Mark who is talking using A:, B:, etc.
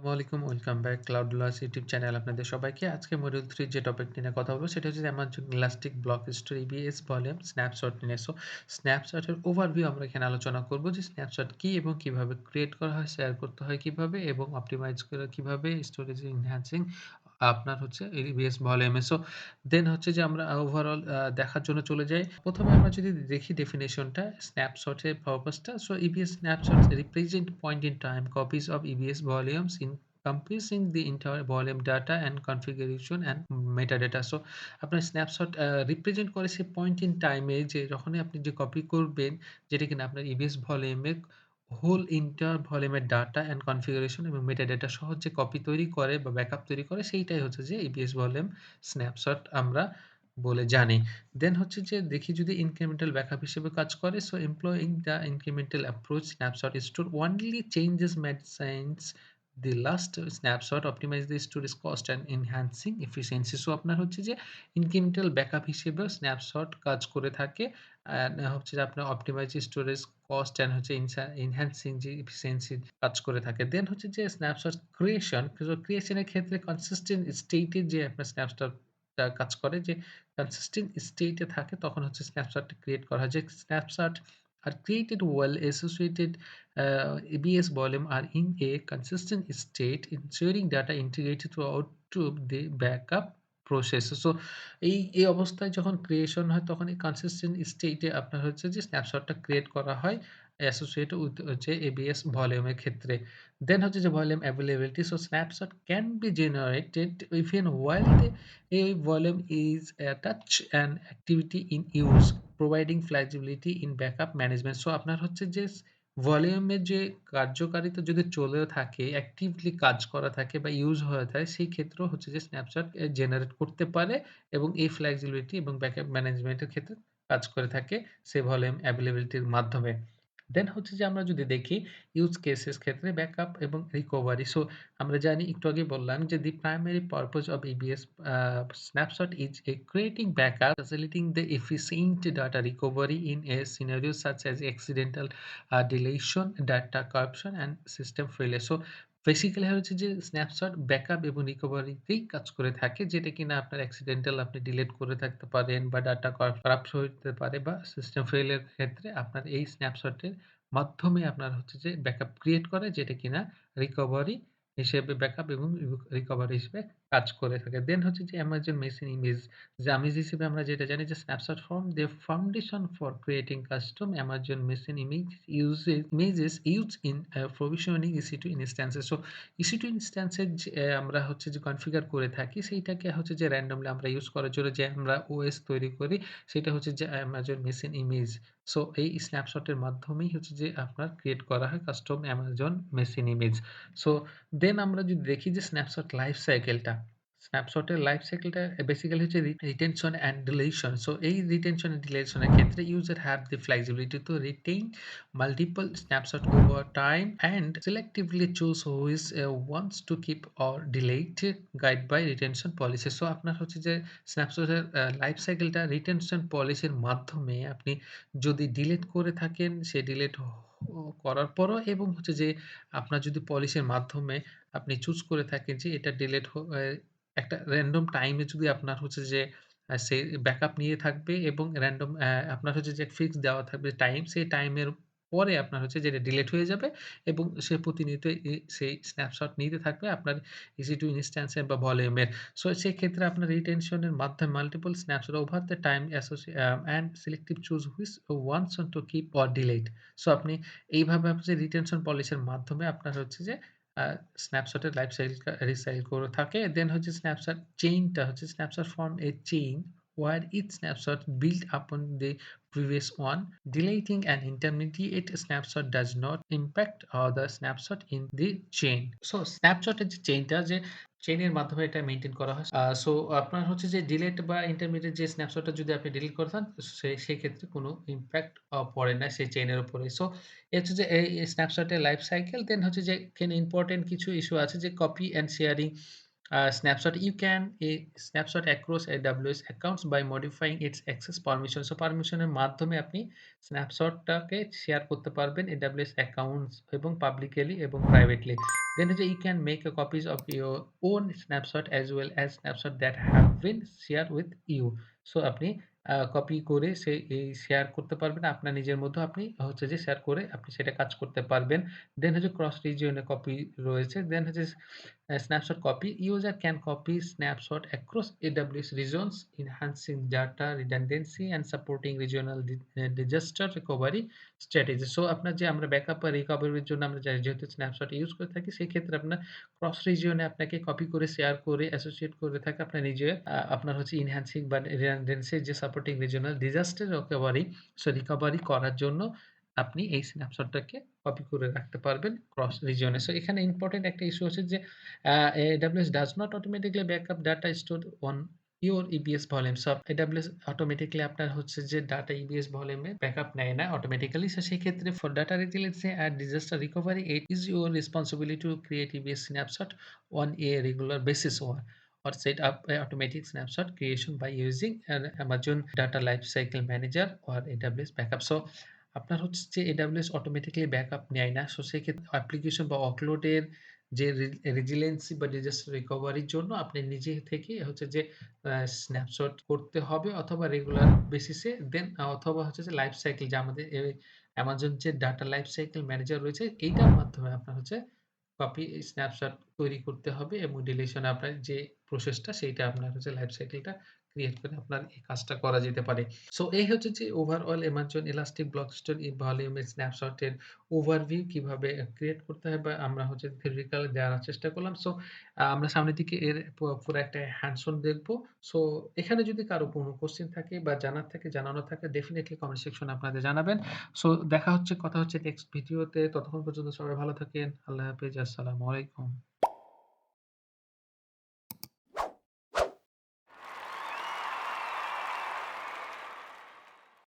A: আসসালামু আলাইকুম। Welcome back ClouDolus YouTube channel আপনাদের সবাইকে। আজকে মডিউল 3 যে টপিকটি নিয়ে কথা বলব সেটা হচ্ছে Amazon elastic block store EBS volume snapshot নিয়ে। স্ন্যাপশটের ওভারভিউ আমরা এখানে আলোচনা করব যে স্ন্যাপশট কি এবং কিভাবে ক্রিয়েট করা হয়, শেয়ার করতে হয় কিভাবে এবং অপটিমাইজ করে কিভাবে স্টোরেজ এনহ্যান্সিং আপনার হচ্ছে EBS ভলিউমে। দেন হচ্ছে যে আমরা ওভারঅল দেখার জন্য চলে যাই। ১ম এ আমরা যদি দেখি ডেফিনিশনটা স্ন্যাপশটের পারপাসটা। EBS snapshots represent point in time copies of EBS volumes encompassing the entire volume data and configuration and metadata. আপনার স্ন্যাপশট রিপ্রেজেন্ট করে সে পয়েন্ট ইন টাইমে যে যখনই আপনি যে কপি করবেন যেটা কিনা আপনার EBS ভলিউমে হোল ইন্টার ভলিউমের ডাটা অ্যান্ড কনফিগারেশন এবং মেটাডাটা সহ যে কপি তৈরি করে বা ব্যাকআপ তৈরি করে সেইটাই হচ্ছে যে EBS ভলিউম স্ন্যাপশট আমরা বলে জানি। দেন হচ্ছে যে দেখি যদি incremental backup হিসেবে কাজ করে। Employing the incremental approach, snapshot store only changes made since the last snapshot optimize the storage cost and enhancing efficiency. আপনার হচ্ছে যে incremental backup হিসেবেও স্ন্যাপশট কাজ করে থাকে। অ্যান্ড হচ্ছে যে আপনার optimize storage cost অ্যান্ড হচ্ছে enhancing যে efficiency কাজ করে থাকে। দেন হচ্ছে যে স্ন্যাপশট ক্রিয়েশন, ক্রিয়েশন এর ক্ষেত্রে consistent state এ যে আপনার স্ন্যাপশটটা কাজ করে যে consistent state এ থাকে তখন হচ্ছে স্ন্যাপশটটা ক্রিয়েট করা হয়। যে snapshot are created while associated EBS volume are in a consistent state, ensuring data integrated throughout to the backup process. এই অবস্থায় যখন ক্রিয়েশন হয় তখন এই consistent state এ আপনার হচ্ছে যে স্ন্যাপশটটা ক্রিয়েট করা হয় associated with হচ্ছে EBS ভলিউমের ক্ষেত্রে। দেন হচ্ছে যে volume availability. Snapshot can be generated even while the a volume is a touch and activity in use, providing flexibility in backup management. আপনার হচ্ছে যে ভলিউমের যে কার্যকারিতা যদি চলেও থাকে, অ্যাক্টিভলি কাজ করা থাকে বা ইউজ হয়ে থাকে, সেই ক্ষেত্রেও হচ্ছে যে স্ন্যাপশট জেনারেট করতে পারে এবং এই ফ্লেক্সিবিলিটি এবং ব্যাকআপ ম্যানেজমেন্টের ক্ষেত্রে কাজ করে থাকে সেই ভলিউম অ্যাভেইলেবিলিটির মাধ্যমে। দেন হচ্ছে যে আমরা যদি দেখি ইউজ কেসেস ক্ষেত্রে ব্যাকআপ এবং রিকভারি। আমরা জানি একটু আগেই বললাম যে the primary purpose of EBS snapshot is creating backup, facilitating the efficient data recovery in a scenario such as accidental deletion, data corruption and system failure. Basically হচ্ছে যে স্ন্যাপশট ব্যাকআপ এবং রিকভারিতেই কাজ করে থাকে যেটা কিনা আপনার অ্যাক্সিডেন্টাল আপনি ডিলিট করে থাকতে পারেন বা ডাটা করাপ্ট হতে পারে বা সিস্টেম ফেইল এর ক্ষেত্রে আপনার এই স্ন্যাপশটের মাধ্যমে আপনার হচ্ছে যে ব্যাকআপ ক্রিয়েট করে যেটা কিনা রিকভারি হিসেবে ব্যাকআপ এবং রিকভারি হিসেবে কাজ করে থাকে। দেন হচ্ছে যে Amazon মেশিন ইমেজ জামিজ হিসেবে আমরা যেটা জানি যে snapshot form the foundation for creating custom Amazon machine images used in provisioning EC2 instances. EC2 instances যে আমরা হচ্ছে যে কনফিগার করে থাকি সেইটাকে হচ্ছে যে randomly আমরা ইউজ করার জন্য যে আমরা OS তৈরি করি সেটা হচ্ছে যে Amazon মেশিন ইমেজ। এই স্ন্যাপশটের মাধ্যমেই হচ্ছে যে আপনার ক্রিয়েট করা হয় custom Amazon machine image. So then আমরা যদি দেখি যে স্ন্যাপশট লাইফ সাইকেলটা, স্ন্যাপশটের লাইফ সাইকেলটা বেসিক্যালি হচ্ছে রিটেনশন অ্যান্ড ডিলিশন। এই রিটেনশন অ্যান্ড ডিলিশন এর ক্ষেত্রে user have the flexibility to retain multiple snapshot over time and selectively choose which wants to keep or delete guide by retention policy. আপনার হচ্ছে যে স্ন্যাপশটের life সাইকেলটা retention পলিসির মাধ্যমে আপনি যদি ডিলিট করে থাকেন সে ডিলিট করার পরও এবং হচ্ছে যে আপনার যদি পলিসির মাধ্যমে আপনি চুজ করে থাকেন যে এটা ডিলিট একটা র‍্যান্ডম টাইমে যদি আপনার হচ্ছে যে সে ব্যাকআপ নিয়ে থাকবে এবং র‍্যান্ডম আপনার হচ্ছে যে ফিক্স দেওয়া থাকবে টাইম, সেই টাইমের পরে আপনার হচ্ছে যে এটা ডিলিট হয়ে যাবে এবং সে প্রতিনিয়ত সেই স্ন্যাপশট নিতে থাকবে আপনার EC2 ইনস্ট্যান্স এর বা ভলিউমের। সেক্ষেত্রে আপনার রিটেনশন এর মাধ্যমে multiple snapshot over the time and selective choose which wants to keep or delete. আপনি এইভাবে হচ্ছে রিটেনশন পলিসির মাধ্যমে আপনার হচ্ছে যে আ স্ন্যাপশটের লাইফ রিসাইকেল করে থাকে। দেন হচ্ছে স্ন্যাপশট চেইনটা হচ্ছে snapshot form A chain where each snapshot build upon the previous one. Deleting an intermediate snapshot does not impact other snapshot in the chain. স্ন্যাপশটের যে চেইনটা যে চেইনের মাধ্যমে এটা মেইনটেইন করা হয়। আপনার হচ্ছে যে ডিলিট বা ইন্টারমিডিয়েট যে স্ন্যাপশটটা যদি আপনি ডিলিট করে দেন সেক্ষেত্রে কোনো ইমপ্যাক্ট পড়ে না সেই চেইনের উপরে। এ হচ্ছে যে এই স্ন্যাপশটের লাইফ সাইকেল। দেন হচ্ছে যে এখানে ইম্পোর্টেন্ট কিছু ইস্যু আছে যে copy and sharing Snapshot, you can snapshot across AWS accounts by modifying its access permission. So permission এর মাধ্যমে আপনি স্ন্যাপশটটাকে শেয়ার করতে পারবেন AWS accounts এবং publicly এবং privately. Then হচ্ছে you can make a copies of your own snapshot as well as snapshot that have been shared with you. So আপনি copy করে এই শেয়ার করতে পারবেন। আপনার নিজের মধ্যেও আপনি হচ্ছে যে শেয়ার করে আপনি সেটা কাজ করতে পারবেন। দেন হচ্ছে ক্রস রিজিয়ন এ কপি রয়েছে। দেন হচ্ছে snapshot copy. User can copy snapshot across AWS regions, enhancing data redundancy and supporting regional disaster recovery strategies. So আপনার যে আমরা ব্যাকআপ বা রিকভারির জন্য আমরা যেহেতু স্ন্যাপশট ইউজ করে থাকি সেক্ষেত্রে আপনার ক্রস রিজিয়নে আপনাকে কপি করে শেয়ার করে অ্যাসোসিয়েট করে থাকে আপনার নিজের আপনার হচ্ছে এনহান্সিং বা রিডান্ডেন্সি যে সাপোর্টিং রিজিওনাল ডিজাস্টার রিকভারি করার জন্য আপনি এই স্ন্যাপশটটাকে কপি করে রাখতে পারবেন ক্রস রিজিয়নে। সো এখানে ইম্পোর্টেন্ট একটা ইস্যু হচ্ছে যে AWS does not automatically backup data stored on your EBS volume. So AWS automatically আপনার হচ্ছে যে ডাটা EBS ভলিউমে ব্যাকআপ নেয় না অটোমেটিক্যালি। সো সেক্ষেত্রে for data resiliency and disaster recovery it is your responsibility to create EBS snapshot on a regular basis or set up a automatic snapshot creation by using an Amazon Data Lifecycle Manager or AWS Backup. So আপনার হচ্ছে যে AWS automatically backup নেয় না। So সেক্ষেত্রে application বা ওয়ার্কলোডের যে resiliency বা disaster রিকভারির জন্য আপনি নিজে থেকে হচ্ছে যে স্ন্যাপশট করতে হবে অথবা রেগুলার বেসিসে দেন অথবা হচ্ছে যে লাইফ সাইকেল যে আমাদের Amazon যে ডাটা লাইফ সাইকেল ম্যানেজার রয়েছে এইটার মাধ্যমে আপনার হচ্ছে কপি স্ন্যাপশট তৈরি করতে হবে এবং ডিলিশন আপনার যে প্রসেসটা সেইটা আপনার হচ্ছে লাইফ সাইকেলটা ক্রিয়েট করে আপনার এই কাজটা করা যেতে পারে। সো এই হচ্ছে যে overall Amazon elastic block store এই ভলিউমের স্ন্যাপশটের ওভারভিউ কিভাবে ক্রিয়েট করতে হয় বা আমরা হচ্ছে থিওরিটিক্যালি দেওয়ার চেষ্টা করলাম। সো আমরা সামনের দিকে এর পুরো একটা হ্যান্ডস অন দেখব। সো এখানে যদি কারো কোনো কোয়েশ্চেন থাকে বা জানার থাকে, জানানোর থাকে ডেফিনিটলি কমেন্ট সেকশনে আপনাদের জানাবেন। সো দেখা হচ্ছে কথা হচ্ছে নেক্সট ভিডিওতে। ততক্ষণ পর্যন্ত সবাই ভালো থাকেন। আল্লাহ হাফেজ। আসসালামু আলাইকুম।